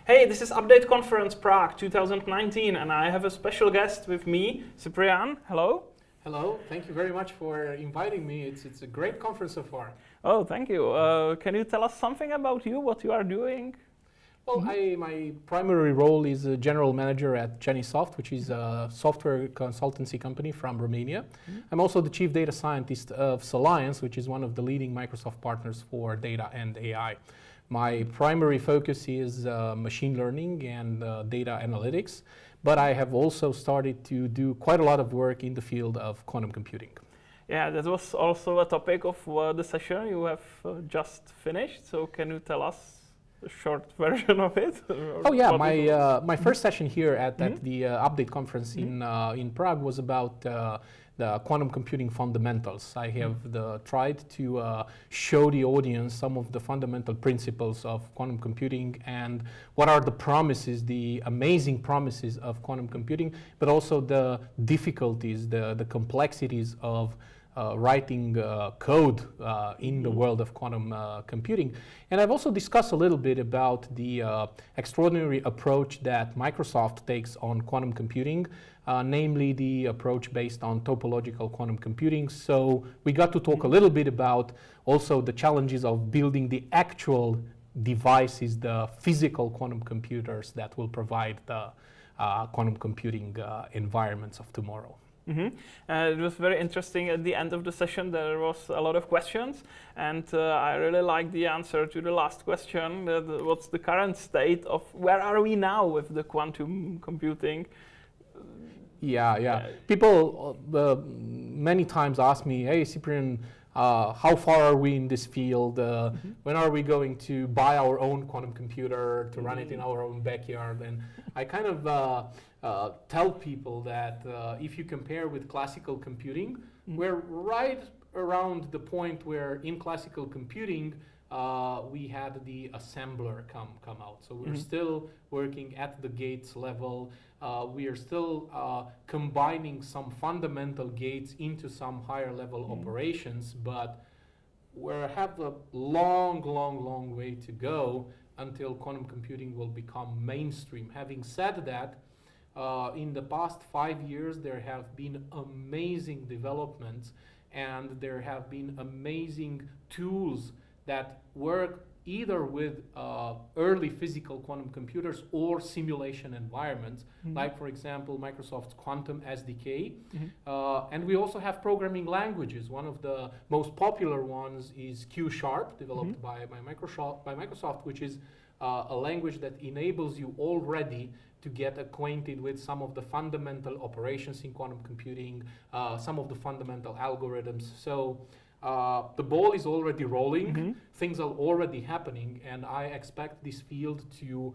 Hey, this is Update Conference Prague 2019, and I have a special guest with me, Ciprian. Hello. Hello, thank you very much for inviting me. It's a great conference so far. Oh, thank you. Can you tell us something about you, what you are doing? Well, my primary role is a general manager at Genisoft, which is a software consultancy company from Romania. I'm also the chief data scientist of Soliance, which is one of the leading Microsoft partners for data and AI. My primary focus is machine learning and data analytics, but I have also started to do quite a lot of work in the field of quantum computing. Yeah, that was also a topic of the session you have just finished. So can you tell us a short version of it? Oh yeah, my first session here at the Update conference in Prague was about the quantum computing fundamentals. I have tried to show the audience some of the fundamental principles of quantum computing and what are the promises, the amazing promises of quantum computing, but also the difficulties, the complexities of writing code in the world of quantum computing. And I've also discussed a little bit about the extraordinary approach that Microsoft takes on quantum computing, namely the approach based on topological quantum computing. So we got to talk a little bit about also the challenges of building the actual devices, the physical quantum computers that will provide the quantum computing environments of tomorrow. It was very interesting. At the end of the session, there was a lot of questions, and I really liked the answer to the last question. What's the current state of where are we now with the quantum computing? Yeah. People many times ask me, "Hey, Ciprian, how far are we in this field? When are we going to buy our own quantum computer to run it in our own backyard?" And I kind of tell people that if you compare with classical computing, we're right around the point where in classical computing we had the assembler come out. So we're still working at the gates level. We are still combining some fundamental gates into some higher level operations, but we have a long way to go until quantum computing will become mainstream. Having said that, in the past 5 years, there have been amazing developments and there have been amazing tools that work either with early physical quantum computers or simulation environments, like, for example, Microsoft's Quantum SDK. And we also have programming languages. One of the most popular ones is Q#, developed by Microsoft, which is a language that enables you already to get acquainted with some of the fundamental operations in quantum computing, some of the fundamental algorithms. So the ball is already rolling, things are already happening, and I expect this field to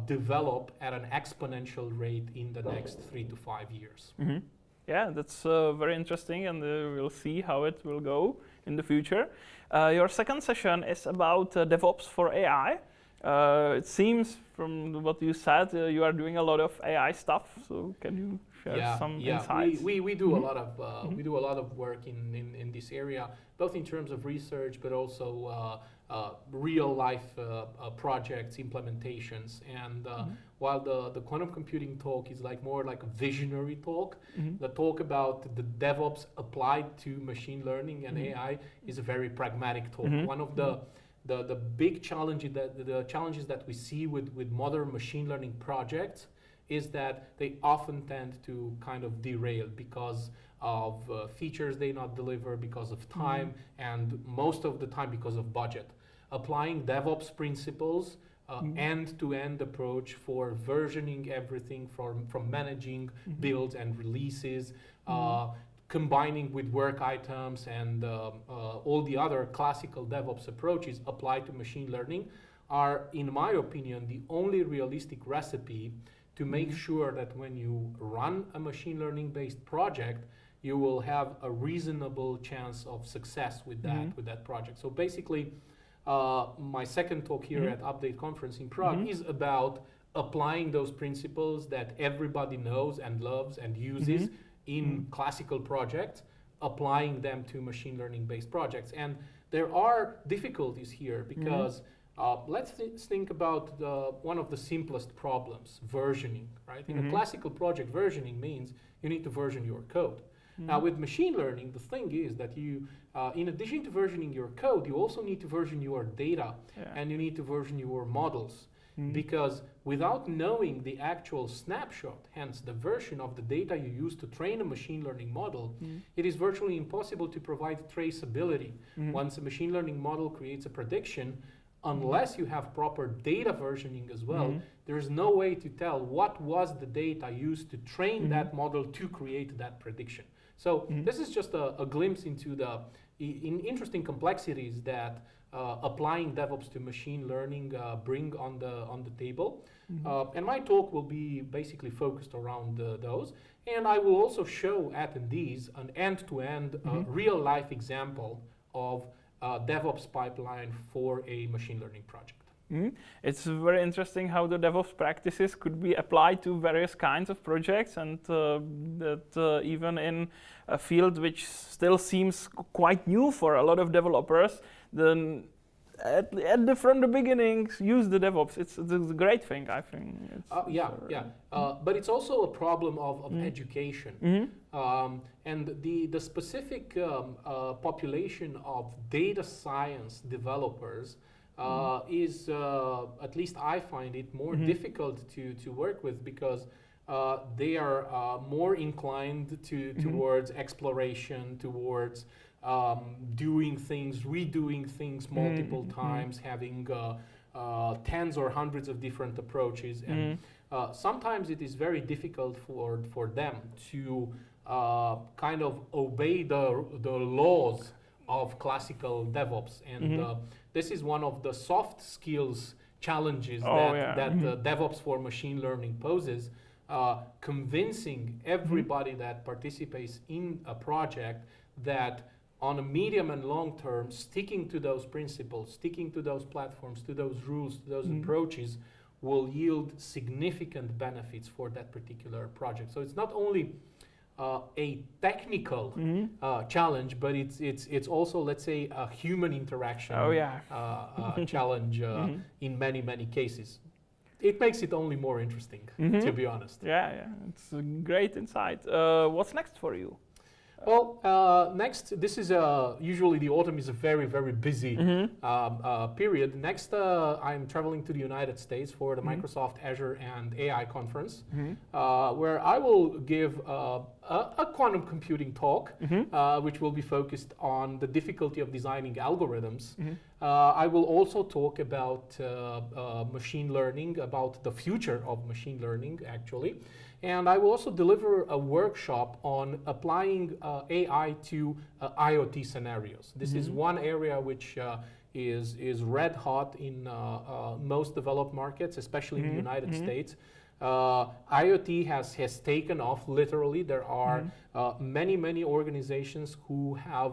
develop at an exponential rate in the next 3 to 5 years. Yeah, that's very interesting, and we'll see how it will go in the future. Your second session is about DevOps for AI. It seems from what you said, you are doing a lot of AI stuff. So can you share some insights? We do a lot of we do a lot of work in this area, both in terms of research, but also real life projects, implementations. And while the quantum computing talk is more like a visionary talk, the talk about the DevOps applied to machine learning and AI is a very pragmatic talk. One of the big challenges that we see with modern machine learning projects is that they often tend to kind of derail because of features they not deliver, because of time, and most of the time because of budget. Applying DevOps principles, end-to-end approach for versioning everything from managing builds and releases, combining with work items and all the other classical DevOps approaches applied to machine learning are, in my opinion, the only realistic recipe to make sure that when you run a machine learning based project, you will have a reasonable chance of success with that project. So basically, my second talk here at Update Conference in Prague is about applying those principles that everybody knows and loves and uses in classical projects, applying them to machine learning based projects. And there are difficulties here because Let's think about one of the simplest problems, versioning, right? In a classical project, versioning means you need to version your code. Now with machine learning, the thing is that you, in addition to versioning your code, you also need to version your data and you need to version your models. Because without knowing the actual snapshot, hence the version of the data you use to train a machine learning model, it is virtually impossible to provide traceability. Once a machine learning model creates a prediction, unless you have proper data versioning as well, there is no way to tell what was the data used to train that model to create that prediction. So this is just a glimpse into the interesting complexities that applying DevOps to machine learning bring on the table. And my talk will be basically focused around those. And I will also show attendees an end-to-end real-life example of DevOps pipeline for a machine learning project. It's very interesting how the DevOps practices could be applied to various kinds of projects, and that even in a field which still seems quite new for a lot of developers, then from the beginning use the DevOps. It's a great thing, I think. But it's also a problem of education. And the specific population of data science developers is, at least I find it more difficult to work with, because they are more inclined towards exploration, towards doing things, redoing things multiple times, having tens or hundreds of different approaches. And sometimes it is very difficult for them to kind of obey the laws of classical DevOps. And this is one of the soft skills challenges that DevOps for machine learning poses, convincing everybody that participates in a project that on a medium and long term, sticking to those principles, sticking to those platforms, to those rules, to those approaches will yield significant benefits for that particular project. So it's not only a technical challenge, but it's also, let's say, a human interaction challenge in many cases. It makes it only more interesting, to be honest. Yeah, it's a great insight. What's next for you? Well, next, this is usually the autumn is a very busy period. Next, I'm traveling to the United States for the Microsoft Azure and AI conference, where I will give a quantum computing talk, which will be focused on the difficulty of designing algorithms. I will also talk about machine learning, about the future of machine learning, actually. And I will also deliver a workshop on applying AI to IoT scenarios. This is one area which is red hot in most developed markets, especially in the United States. IoT has taken off, literally. There are many organizations who have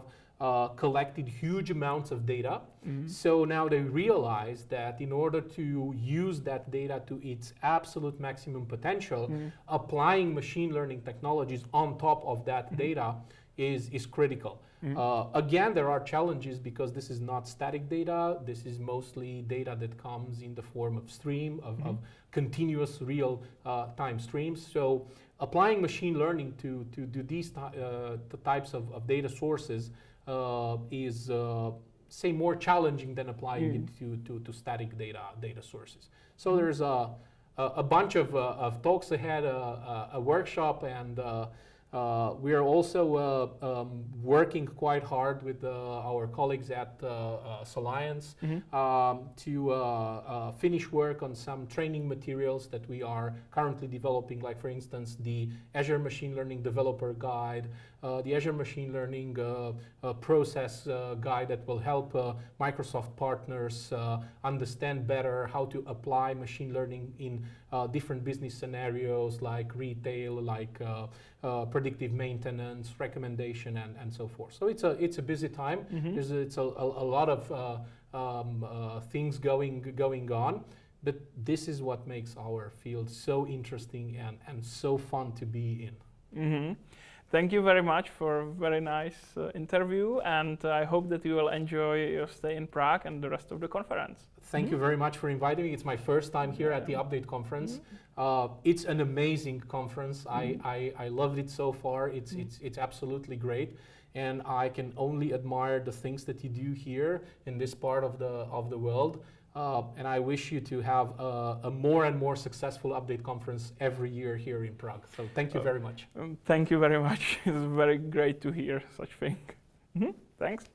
collected huge amounts of data. So now they realize that in order to use that data to its absolute maximum potential, applying machine learning technologies on top of that data is critical. Again, there are challenges because this is not static data. This is mostly data that comes in the form of stream, of continuous real time streams. So applying machine learning to these types of data sources is, say, more challenging than applying it to static data sources. So there's a bunch of talks ahead, a workshop, and we are also working quite hard with our colleagues at Soliance to finish work on some training materials that we are currently developing, like, for instance, the Azure Machine Learning Developer Guide, the Azure Machine Learning Process Guide that will help Microsoft partners understand better how to apply machine learning in different business scenarios like retail, like predictive maintenance, recommendation, and so forth. So it's a busy time. It's a lot of things going on, but this is what makes our field so interesting and so fun to be in. thank you very much for a very nice interview, and I hope that you will enjoy your stay in Prague and the rest of the conference. Thank you very much for inviting me. It's my first time here at the Update conference. It's an amazing conference. I loved it so far. It's absolutely great, and I can only admire the things that you do here in this part of the world. And I wish you to have a more and more successful Update conference every year here in Prague. So thank you very much. Thank you very much. It's very great to hear such thing. Thanks.